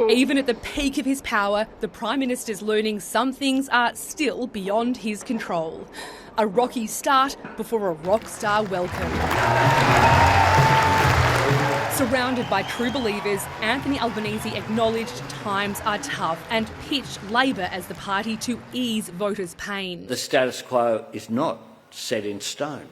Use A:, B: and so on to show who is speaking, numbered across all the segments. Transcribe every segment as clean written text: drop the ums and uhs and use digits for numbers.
A: Even at the peak of his power, the Prime Minister's learning some things are still beyond his control. A rocky start before a rock star welcome. Surrounded by true believers, Anthony Albanese acknowledged times are tough and pitched Labor as the party to ease voters' pain.
B: The status quo is not set in stone.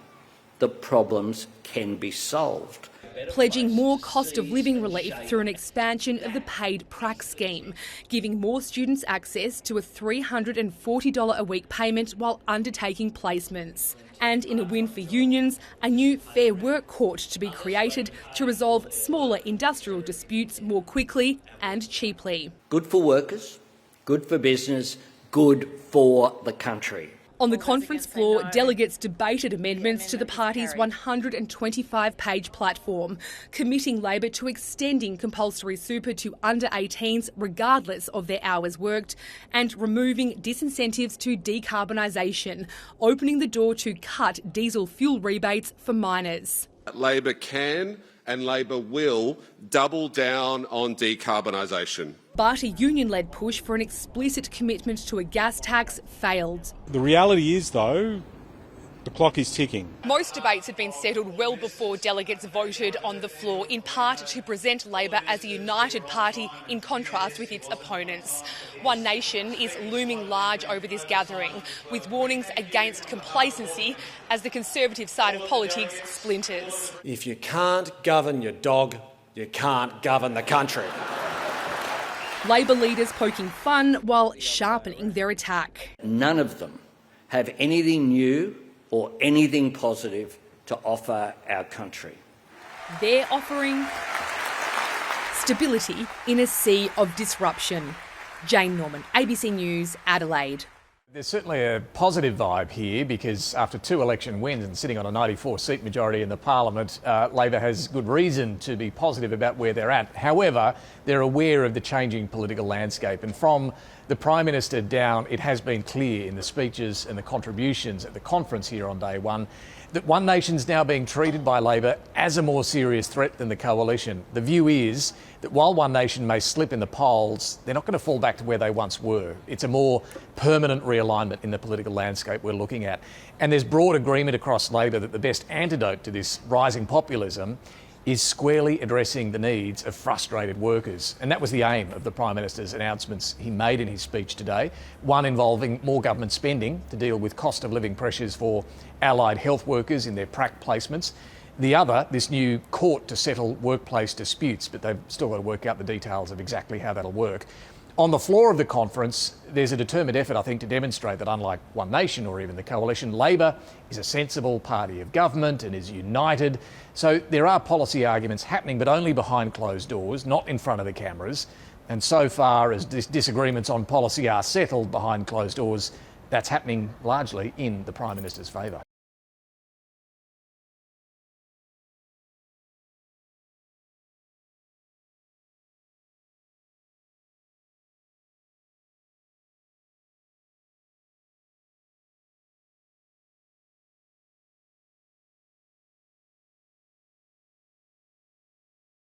B: The problems can be solved.
A: Pledging more cost of living relief through an expansion of the paid prac scheme, giving more students access to a $340 a week payment while undertaking placements. And in a win for unions, a new Fair Work Court to be created to resolve smaller industrial disputes more quickly and cheaply.
B: Good for workers, good for business, good for the country.
A: On the conference floor, delegates debated amendments to the party's 125-page platform, committing Labor to extending compulsory super to under-18s regardless of their hours worked, and removing disincentives to decarbonisation, opening the door to cut diesel fuel rebates for miners.
C: Labor can and Labor will double down on decarbonisation.
A: But a union-led push for an explicit commitment to a gas tax failed.
D: The reality is, though, the clock is ticking.
A: Most debates had been settled well before delegates voted on the floor, in part to present Labor as a united party in contrast with its opponents. One Nation is looming large over this gathering, with warnings against complacency as the Conservative side of politics splinters.
E: If you can't govern your dog, you can't govern the country.
A: Labor leaders poking fun while sharpening their attack.
B: None of them have anything new or anything positive to offer our country.
A: They're offering stability in a sea of disruption. Jane Norman, ABC News, Adelaide.
F: There's certainly a positive vibe here because after 2 election wins and sitting on a 94-seat majority in the parliament, Labor has good reason to be positive about where they're at. However, they're aware of the changing political landscape, and from the Prime Minister down, it has been clear in the speeches and the contributions at the conference here on day one that One Nation's now being treated by Labor as a more serious threat than the coalition. The view is that while One Nation may slip in the polls, they're not going to fall back to where they once were. It's a more permanent realignment in the political landscape we're looking at. And there's broad agreement across Labor that the best antidote to this rising populism is squarely addressing the needs of frustrated workers. And that was the aim of the Prime Minister's announcements he made in his speech today. One involving more government spending to deal with cost of living pressures for allied health workers in their prac placements. The other, this new court to settle workplace disputes, but they've still got to work out the details of exactly how that'll work. On the floor of the conference, there's a determined effort, I think, to demonstrate that unlike One Nation or even the coalition, Labor is a sensible party of government and is united. So there are policy arguments happening, but only behind closed doors, not in front of the cameras. And so far as disagreements on policy are settled behind closed doors, that's happening largely in the Prime Minister's favour.